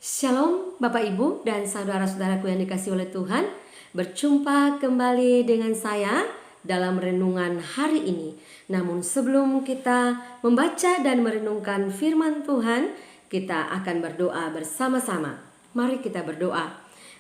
Shalom Bapak Ibu dan saudara-saudaraku yang dikasihi oleh Tuhan. Berjumpa kembali dengan saya dalam renungan hari ini. Namun sebelum kita membaca dan merenungkan firman Tuhan, kita akan berdoa bersama-sama. Mari kita berdoa.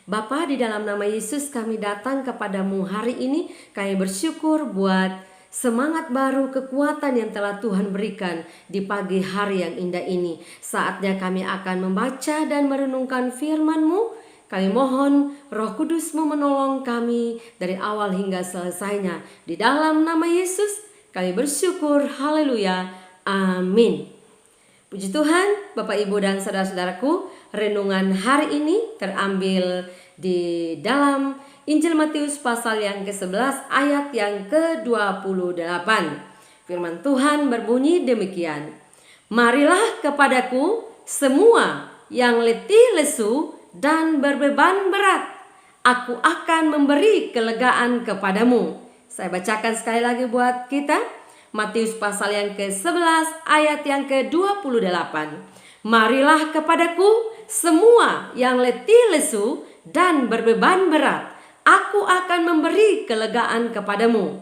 Bapa, di dalam nama Yesus kami datang kepadamu hari ini. Kami bersyukur buat semangat baru, kekuatan yang telah Tuhan berikan di pagi hari yang indah ini. Saatnya kami akan membaca dan merenungkan firman-Mu. Kami mohon Roh Kudus-Mu menolong kami dari awal hingga selesainya. Di dalam nama Yesus kami bersyukur. Haleluya. Amin. Puji Tuhan, Bapak Ibu dan saudara-saudaraku, renungan hari ini terambil di dalam Injil Matius pasal yang ke-11 ayat yang ke-28. Firman Tuhan berbunyi demikian. Marilah kepadaku semua yang letih lesu dan berbeban berat. Aku akan memberi kelegaan kepadamu. Saya bacakan sekali lagi buat kita. Matius pasal yang ke-11 ayat yang ke-28. Marilah kepadaku semua yang letih lesu dan berbeban berat. Aku akan memberi kelegaan kepadamu.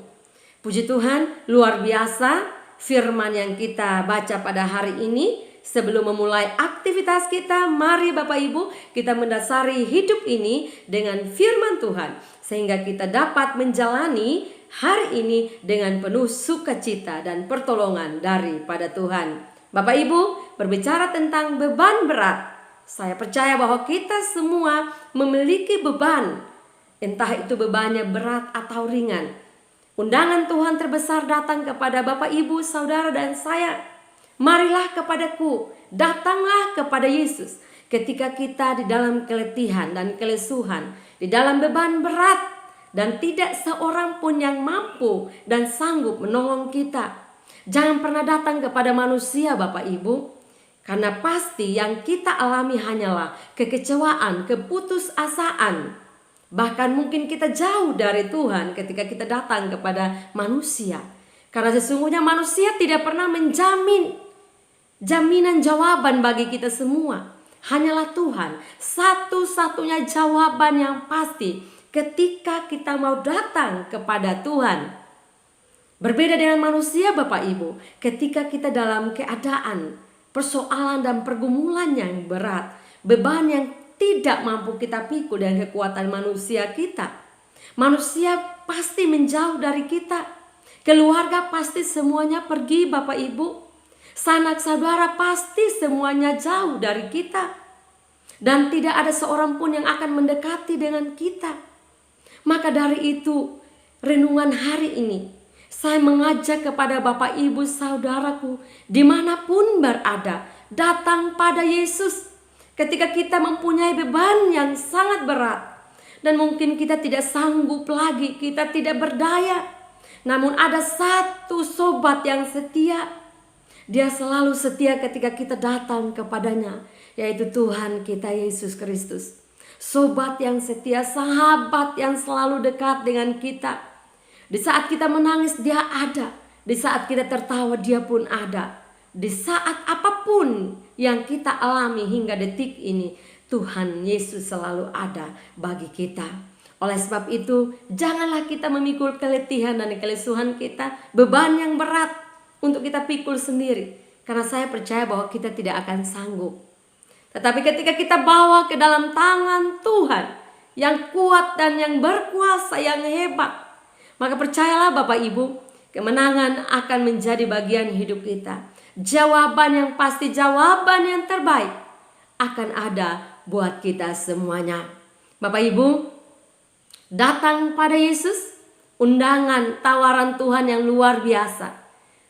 Puji Tuhan, luar biasa firman yang kita baca pada hari ini. Sebelum memulai aktivitas kita, mari Bapak Ibu kita mendasari hidup ini dengan firman Tuhan. Sehingga kita dapat menjalani hari ini dengan penuh sukacita dan pertolongan daripada Tuhan. Bapak Ibu, berbicara tentang beban berat. Saya percaya bahwa kita semua memiliki beban. Entah itu bebannya berat atau ringan. Undangan Tuhan terbesar datang kepada Bapak, Ibu, Saudara dan saya. Marilah kepadaku, datanglah kepada Yesus. Ketika kita di dalam keletihan dan kelesuhan, di dalam beban berat, dan tidak seorang pun yang mampu dan sanggup menolong kita. Jangan pernah datang kepada manusia Bapak Ibu. Karena pasti yang kita alami hanyalah kekecewaan, keputusasaan. Bahkan mungkin kita jauh dari Tuhan ketika kita datang kepada manusia. Karena sesungguhnya manusia tidak pernah menjamin jaminan jawaban bagi kita semua. Hanyalah Tuhan satu-satunya jawaban yang pasti ketika kita mau datang kepada Tuhan. Berbeda dengan manusia Bapak Ibu, ketika kita dalam keadaan persoalan dan pergumulan yang berat, beban yang tidak mampu kita pikul dengan kekuatan manusia kita. Manusia pasti menjauh dari kita. Keluarga pasti semuanya pergi Bapak Ibu. Sanak saudara pasti semuanya jauh dari kita. Dan tidak ada seorang pun yang akan mendekati dengan kita. Maka dari itu, renungan hari ini, saya mengajak kepada Bapak Ibu Saudaraku, dimanapun berada, datang pada Yesus. Ketika kita mempunyai beban yang sangat berat dan mungkin kita tidak sanggup lagi, kita tidak berdaya. Namun ada satu sobat yang setia. Dia selalu setia ketika kita datang kepadanya, yaitu Tuhan kita Yesus Kristus. Sobat yang setia, sahabat yang selalu dekat dengan kita. Di saat kita menangis dia ada, di saat kita tertawa dia pun ada. Di saat apapun yang kita alami hingga detik ini, Tuhan Yesus selalu ada bagi kita. Oleh sebab itu, janganlah kita memikul keletihan dan kelesuhan kita, beban yang berat untuk kita pikul sendiri. Karena saya percaya bahwa kita tidak akan sanggup. Tetapi ketika kita bawa ke dalam tangan Tuhan yang kuat dan yang berkuasa, yang hebat, maka percayalah Bapak Ibu, kemenangan akan menjadi bagian hidup kita. Jawaban yang pasti, jawaban yang terbaik akan ada buat kita semuanya. Bapak Ibu, datang pada Yesus, undangan tawaran Tuhan yang luar biasa.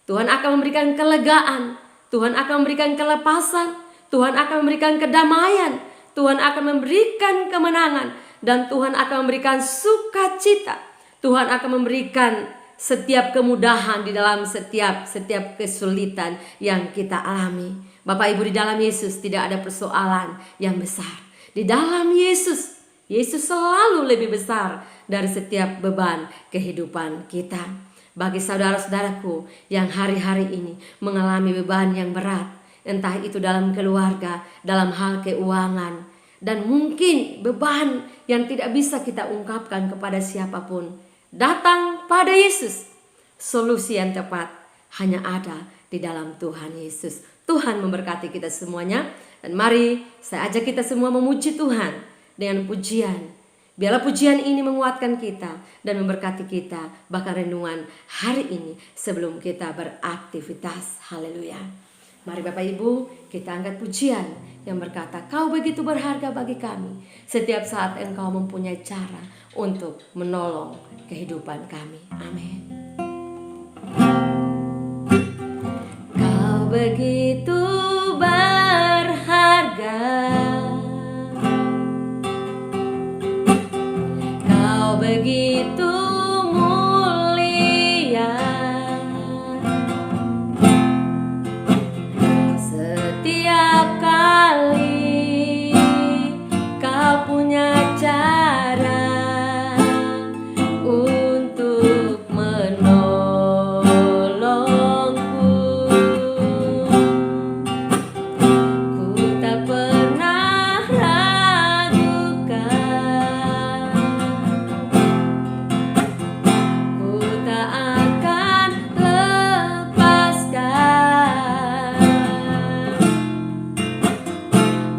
Tuhan akan memberikan kelegaan, Tuhan akan memberikan kelepasan, Tuhan akan memberikan kedamaian, Tuhan akan memberikan kemenangan, dan Tuhan akan memberikan sukacita. Tuhan akan memberikan setiap kemudahan di dalam setiap kesulitan yang kita alami. Bapak Ibu, di dalam Yesus tidak ada persoalan yang besar. Di dalam Yesus, Yesus selalu lebih besar dari setiap beban kehidupan kita. Bagi saudara-saudaraku yang hari-hari ini mengalami beban yang berat, entah itu dalam keluarga, dalam hal keuangan, dan mungkin beban yang tidak bisa kita ungkapkan kepada siapapun. Datang pada Yesus. Solusi yang tepat hanya ada di dalam Tuhan Yesus. Tuhan memberkati kita semuanya. Dan mari saya ajak kita semua memuji Tuhan dengan pujian. Biarlah pujian ini menguatkan kita dan memberkati kita, bahkan renungan hari ini sebelum kita beraktivitas. Haleluya. Mari Bapak Ibu, kita angkat pujian yang berkata, Kau begitu berharga bagi kami. Setiap saat Engkau mempunyai cara untuk menolong kehidupan kami. Amin. Kau begitu berharga, Kau begitu mulia. Setiap kali Kau punya cara untuk menolongku. Ku tak pernah ragukan, ku tak akan lepaskan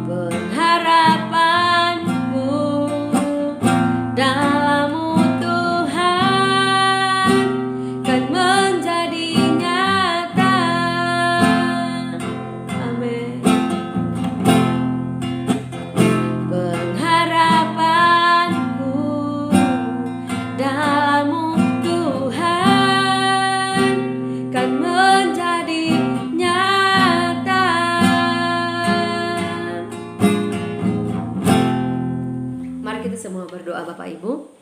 pengharapanku dalam-Mu Tuhan, kan menjadi nyata. Amin. Pengharapanku dalam-Mu Tuhan, kan menjadi nyata. Mari kita semua berdoa Bapak Ibu.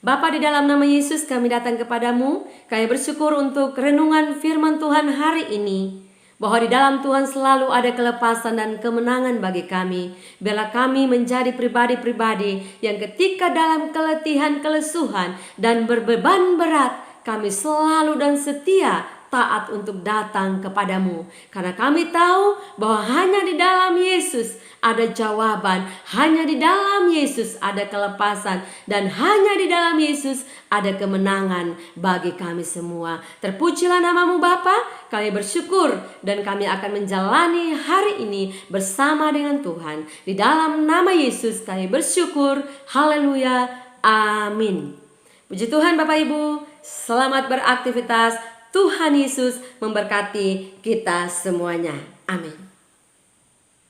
Bapa, di dalam nama Yesus kami datang kepadamu. Kami bersyukur untuk renungan firman Tuhan hari ini, bahwa di dalam Tuhan selalu ada kelepasan dan kemenangan bagi kami. Biarlah kami menjadi pribadi-pribadi yang ketika dalam keletihan, kelesuhan, dan berbeban berat, kami selalu dan setia taat untuk datang kepadamu. Karena kami tahu bahwa hanya di dalam Yesus ada jawaban, hanya di dalam Yesus ada kelepasan, dan hanya di dalam Yesus ada kemenangan bagi kami semua. Terpujilah namamu Bapa, kami bersyukur dan kami akan menjalani hari ini bersama dengan Tuhan. Di dalam nama Yesus kami bersyukur, haleluya, amin. Puji Tuhan Bapak Ibu, selamat beraktivitas. Tuhan Yesus memberkati kita semuanya. Amin.